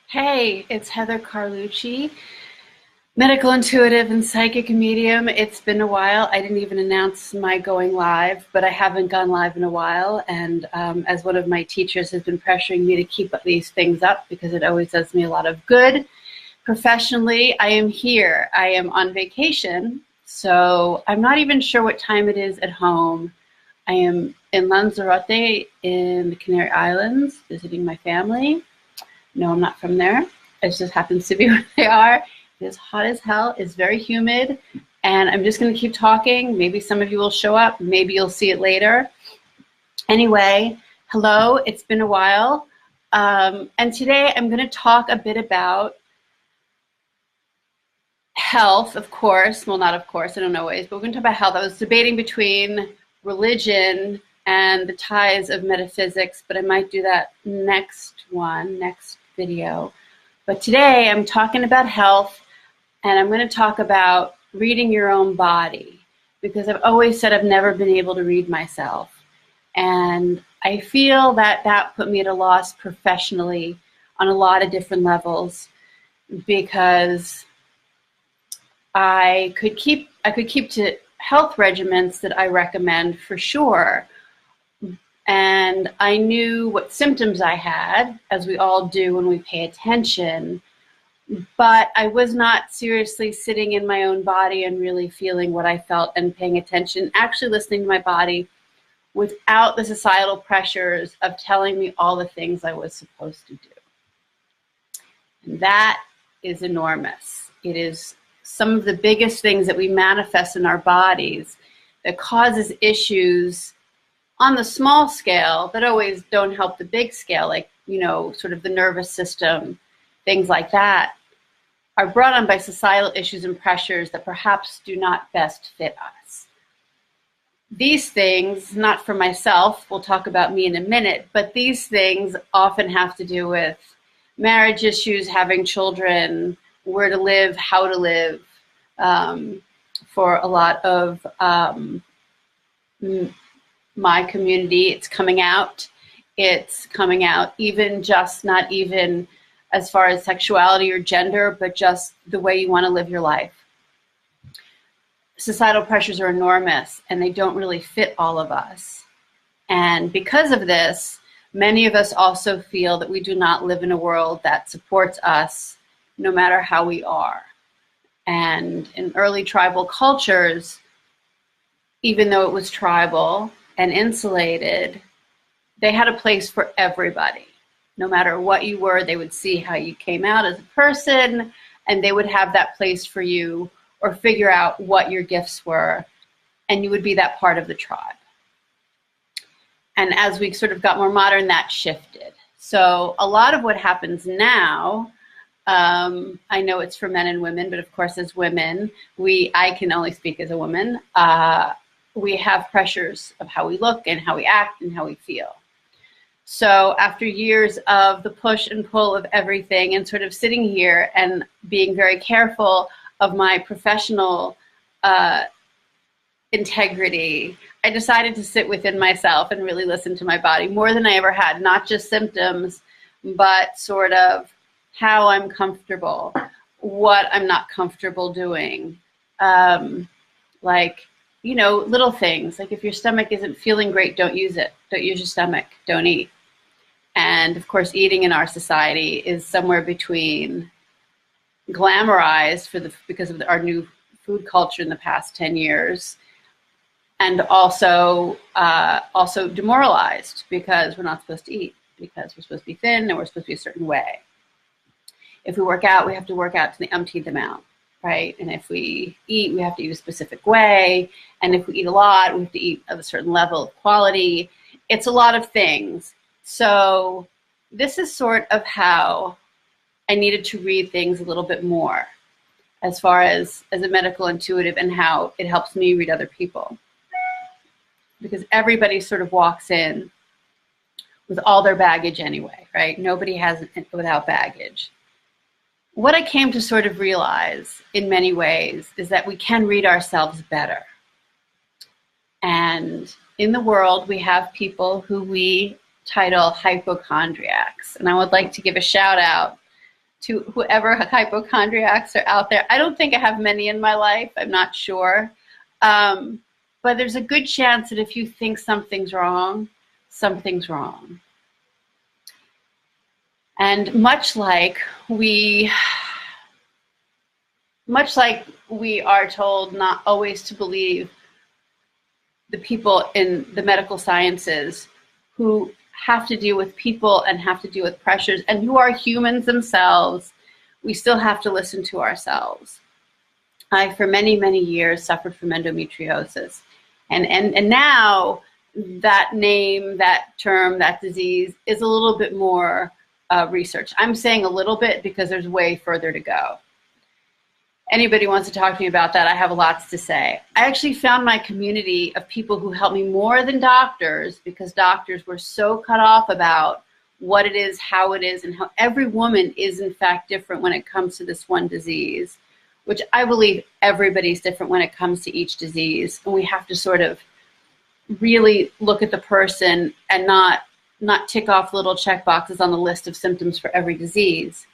Hey, it's Heather Carlucci, medical intuitive and psychic medium. It's been a while. I didn't even announce my going live, but I haven't gone live in a while. And as one of my teachers has been pressuring me to keep these things up because it always does me a lot of good. Professionally, I am here. I am on vacation, so I'm not even sure what time it is at home. I am in Lanzarote in the Canary Islands visiting my family. No, I'm not from there. It just happens to be where they are. It is hot as hell. It's very humid. And I'm just going to keep talking. Maybe some of you will show up. Maybe you'll see it later. Anyway, hello. It's been a while. And today I'm going to talk a bit about health, of course. Well, not of course. I don't always. But we're going to talk about health. I was debating between religion and the ties of metaphysics, but I might do that next video. But today I'm talking about health, and I'm going to talk about reading your own body, because I've always said I've never been able to read myself. And I feel that that put me at a loss professionally on a lot of different levels, because I could keep to health regimens that I recommend for sure. And I knew what symptoms I had, as we all do when we pay attention, but I was not seriously sitting in my own body and really feeling what I felt and paying attention, actually listening to my body without the societal pressures of telling me all the things I was supposed to do. And that is enormous. It is some of the biggest things that we manifest in our bodies that causes issues on the small scale that always don't help the big scale, like, sort of the nervous system, things like that, are brought on by societal issues and pressures that perhaps do not best fit us. These things, not for myself, we'll talk about me in a minute, but these things often have to do with marriage issues, having children, where to live, how to live, for a lot of my community. It's coming out even just not even as far as sexuality or gender, but just the way you want to live your life. Societal pressures are enormous, and they don't really fit all of us. And because of this, many of us also feel that we do not live in a world that supports us no matter how we are. And in early tribal cultures, even though it was tribal and insulated, they had a place for everybody. No matter what you were, they would see how you came out as a person, and they would have that place for you, or figure out what your gifts were, and you would be that part of the tribe. And as we sort of got more modern, that shifted. So a lot of what happens now, I know it's for men and women, but of course as women, I can only speak as a woman, we have pressures of how we look and how we act and how we feel. So after years of the push and pull of everything, and sort of sitting here and being very careful of my professional integrity, I decided to sit within myself and really listen to my body more than I ever had, not just symptoms, but sort of how I'm comfortable, what I'm not comfortable doing, little things, like if your stomach isn't feeling great, don't use it. Don't use your stomach, don't eat. And of course, eating in our society is somewhere between glamorized because of our new food culture in the past 10 years, and also demoralized because we're not supposed to eat, because we're supposed to be thin and we're supposed to be a certain way. If we work out, we have to work out to the umpteenth amount, right? And if we eat, we have to eat a specific way. And if we eat a lot, we have to eat of a certain level of quality. It's a lot of things. So this is sort of how I needed to read things a little bit more, as far as a medical intuitive, and how it helps me read other people. Because everybody sort of walks in with all their baggage anyway, right? Nobody has it without baggage. What I came to sort of realize in many ways is that we can read ourselves better. And in the world, we have people who we title hypochondriacs. And I would like to give a shout out to whoever hypochondriacs are out there. I don't think I have many in my life. I'm not sure. But there's a good chance that if you think something's wrong, something's wrong. And much like we are told not always to believe the people in the medical sciences who have to deal with people and have to deal with pressures and who are humans themselves, we still have to listen to ourselves. I, for many, many years, suffered from endometriosis. And now that name, that term, that disease is a little bit more researched. I'm saying a little bit because there's way further to go. Anybody wants to talk to me about that, I have lots to say. I actually found my community of people who helped me more than doctors, because doctors were so cut off about what it is, how it is, and how every woman is in fact different when it comes to this one disease, which I believe everybody's different when it comes to each disease. And we have to sort of really look at the person and not tick off little check boxes on the list of symptoms for every disease.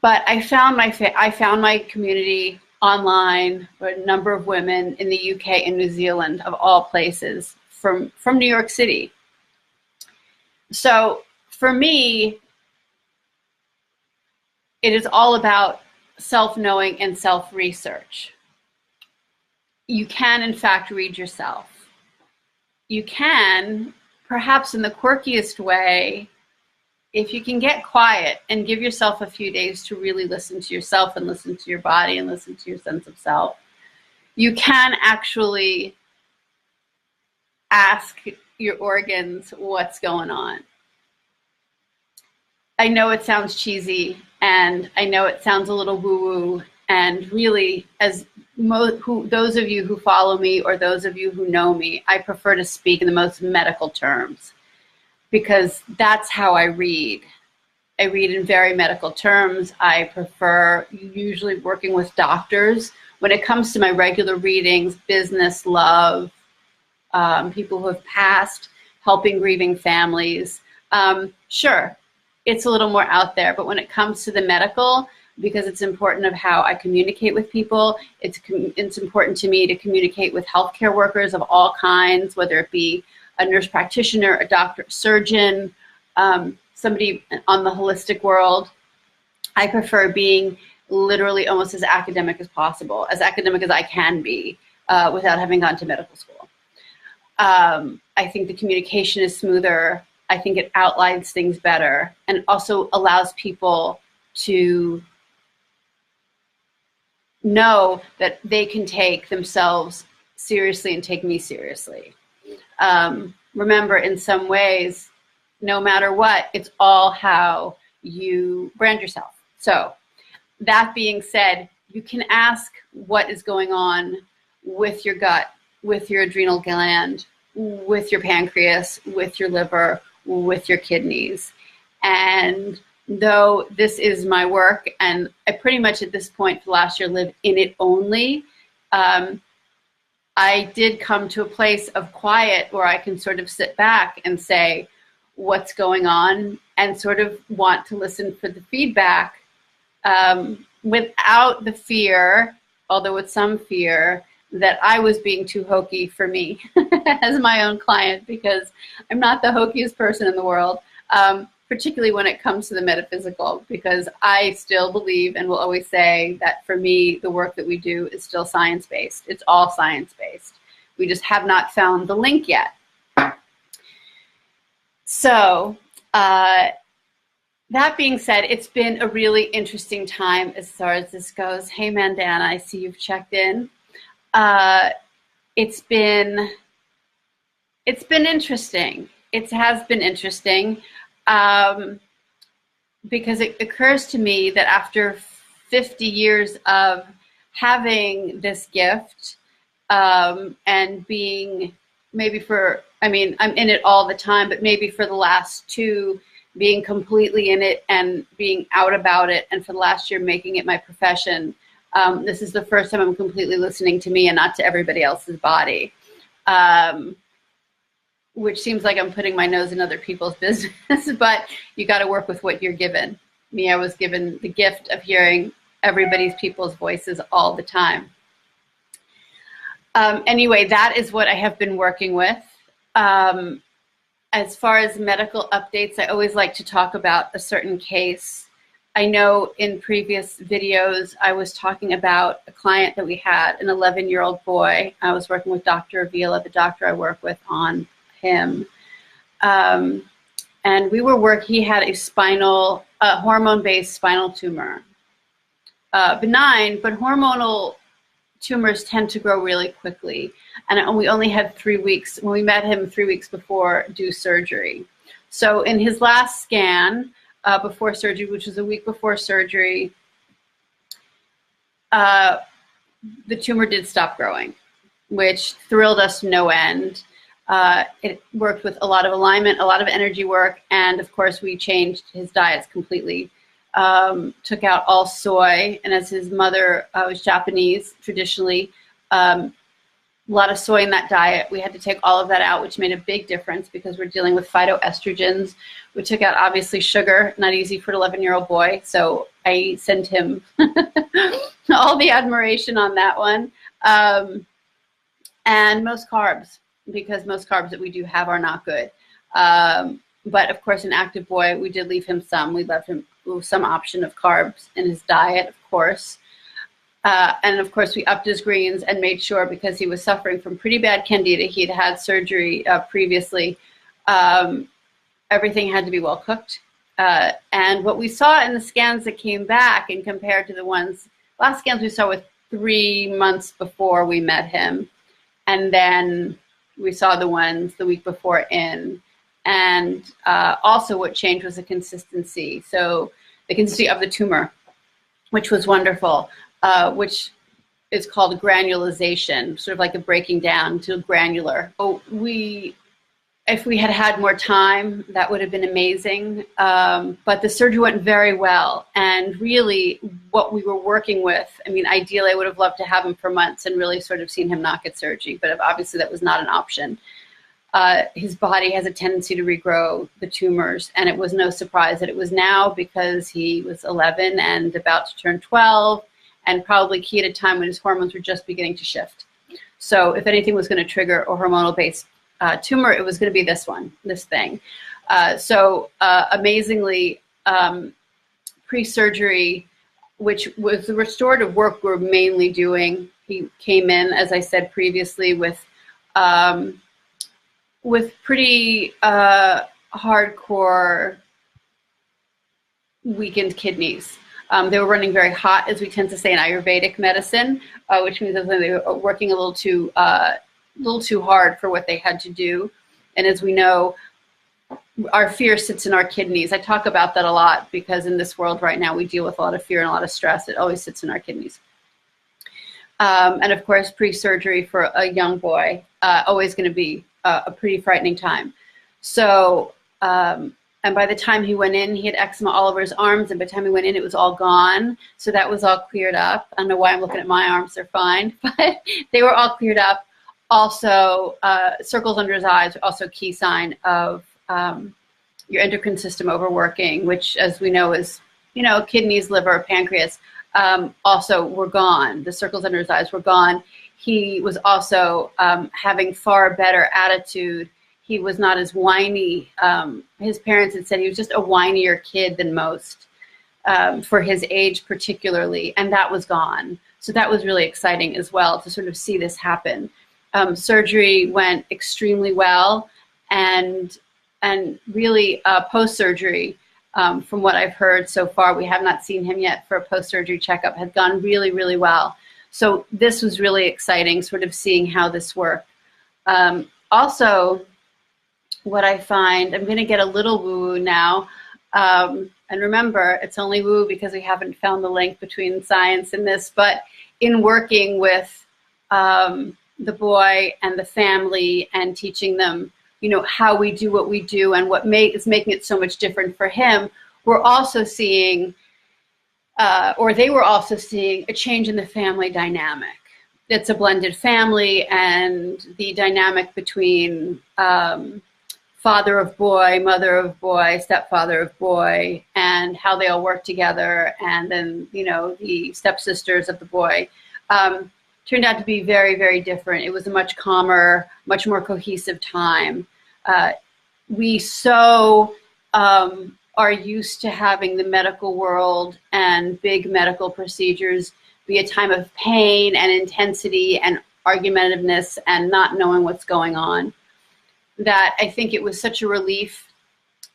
But I found my community online, a number of women in the UK and New Zealand, of all places, from New York City. So for me, it is all about self-knowing and self-research. You can, in fact, read yourself. You can, perhaps in the quirkiest way, if you can get quiet and give yourself a few days to really listen to yourself and listen to your body and listen to your sense of self, you can actually ask your organs what's going on. I know it sounds cheesy, and I know it sounds a little woo-woo, and really, as those of you who follow me or those of you who know me, I prefer to speak in the most medical terms, because that's how I read. I read in very medical terms. I prefer usually working with doctors. When it comes to my regular readings, business, love, people who have passed, helping grieving families, sure, it's a little more out there. But when it comes to the medical, because it's important of how I communicate with people, it's important to me to communicate with healthcare workers of all kinds, whether it be a nurse practitioner, a doctor, a surgeon, somebody on the holistic world. I prefer being literally almost as academic as possible, as academic as I can be, without having gone to medical school. I think the communication is smoother. I think it outlines things better, and also allows people to know that they can take themselves seriously and take me seriously. Remember, in some ways, no matter what, it's all how you brand yourself. So that being said, you can ask what is going on with your gut, with your adrenal gland, with your pancreas, with your liver, with your kidneys. And though this is my work, and I pretty much at this point for last year lived in it only, I did come to a place of quiet where I can sort of sit back and say what's going on and sort of want to listen for the feedback, without the fear, although with some fear, that I was being too hokey for me as my own client, because I'm not the hokiest person in the world, particularly when it comes to the metaphysical, because I still believe and will always say that for me, the work that we do is still science-based. It's all science-based. We just have not found the link yet. So that being said, it's been a really interesting time as far as this goes. Hey, Mandana, I see you've checked in. It's been interesting. It has been interesting. Because it occurs to me that after 50 years of having this gift, and being I'm in it all the time, but maybe for the last 2, being completely in it and being out about it, and for the last year making it my profession, this is the first time I'm completely listening to me and not to everybody else's body. Which seems like I'm putting my nose in other people's business, but you got to work with what you're given. me, I was given the gift of hearing people's voices all the time. Anyway, that is what I have been working with. As far as medical updates, I always like to talk about a certain case. I know in previous videos, I was talking about a client that we had, an 11-year-old boy. I was working with Dr. Avila, the doctor I work with, on him. And he had a hormone-based spinal tumor. Benign, but hormonal tumors tend to grow really quickly. And we only had 3 weeks, when we met him 3 weeks before due surgery. So in his last scan before surgery, which was a week before surgery, the tumor did stop growing, which thrilled us no end. It worked with a lot of alignment, a lot of energy work, and of course we changed his diets completely. Took out all soy, and as his mother was Japanese traditionally, a lot of soy in that diet. We had to take all of that out, which made a big difference because we're dealing with phytoestrogens. We took out, obviously, sugar, not easy for an 11-year-old boy, so I sent him all the admiration on that one. And most carbs, because most carbs that we do have are not good. But of course, an active boy, we did leave him some. We left him some option of carbs in his diet, of course. And of course, we upped his greens and made sure, because he was suffering from pretty bad candida, he'd had surgery previously, everything had to be well cooked. And what we saw in the scans that came back, and compared to the last scans we saw with 3 months before we met him, and then we saw the ones the week before in. And also what changed was the consistency. So the consistency of the tumor, which was wonderful, which is called granulization, sort of like a breaking down to granular. So if we had had more time, that would have been amazing. But the surgery went very well. And really what we were working with, I mean, ideally I would have loved to have him for months and really sort of seen him not get surgery, but obviously that was not an option. His body has a tendency to regrow the tumors, and it was no surprise that it was now, because he was 11 and about to turn 12, and probably key at a time when his hormones were just beginning to shift. So if anything was going to trigger a hormonal-based tumor, it was going to be this thing. So amazingly, pre-surgery, which was the restorative work we're mainly doing, he came in, as I said previously, with pretty hardcore weakened kidneys. They were running very hot, as we tend to say in Ayurvedic medicine, which means that they were working a little too hard for what they had to do. And as we know, our fear sits in our kidneys. I talk about that a lot because in this world right now we deal with a lot of fear and a lot of stress. It always sits in our kidneys. And of course, pre-surgery for a young boy, always going to be a pretty frightening time. So, and by the time he went in, he had eczema all over his arms, and by the time he went in, it was all gone. So that was all cleared up. I don't know why I'm looking at my arms, they're fine, but they were all cleared up. Also, circles under his eyes, also a key sign of your endocrine system overworking, which, as we know, is, kidneys, liver, pancreas, also were gone. The circles under his eyes were gone. He was also having far better attitude. He was not as whiny. His parents had said he was just a whinier kid than most for his age particularly, and that was gone. So that was really exciting as well to sort of see this happen. Surgery went extremely well, and really post-surgery, from what I've heard so far, we have not seen him yet for a post-surgery checkup, had gone really, really well. So this was really exciting, sort of seeing how this worked. Also, what I find, I'm going to get a little woo-woo now, and remember, it's only woo because we haven't found the link between science and this, but in working with the boy and the family and teaching them, how we do what we do and what is making it so much different for him, we're also seeing, or they were also seeing, a change in the family dynamic. It's a blended family, and the dynamic between father of boy, mother of boy, stepfather of boy, and how they all work together, and then, you know, the stepsisters of the boy, turned out to be very, very different. It was a much calmer, much more cohesive time. We are used to having the medical world and big medical procedures be a time of pain and intensity and argumentativeness and not knowing what's going on, that I think it was such a relief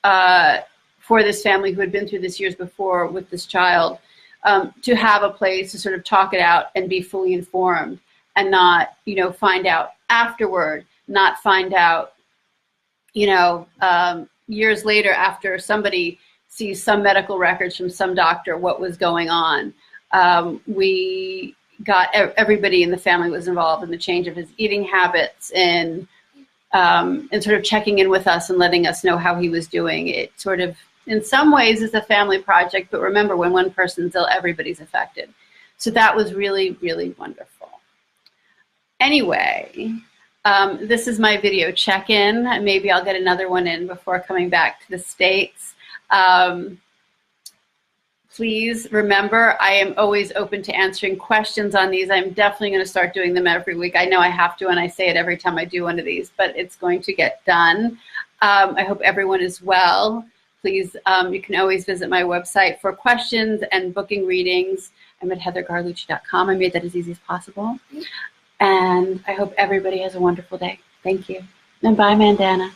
for this family who had been through this years before with this child, to have a place to sort of talk it out and be fully informed, and not, you know, find out afterward, not find out, you know, years later after somebody sees some medical records from some doctor what was going on. We got, everybody in the family was involved in the change of his eating habits, and sort of checking in with us and letting us know how he was doing. It sort of, in some ways, is a family project, but remember, when one person's ill, everybody's affected. So that was really, really wonderful. Anyway, this is my video check-in. Maybe I'll get another one in before coming back to the States. Please remember, I am always open to answering questions on these. I'm definitely going to start doing them every week. I know I have to, and I say it every time I do one of these, but it's going to get done. I hope everyone is well. Please, you can always visit my website for questions and booking readings. I'm at heathercarlucci.com. I made that as easy as possible. And I hope everybody has a wonderful day. Thank you. And bye, Mandana.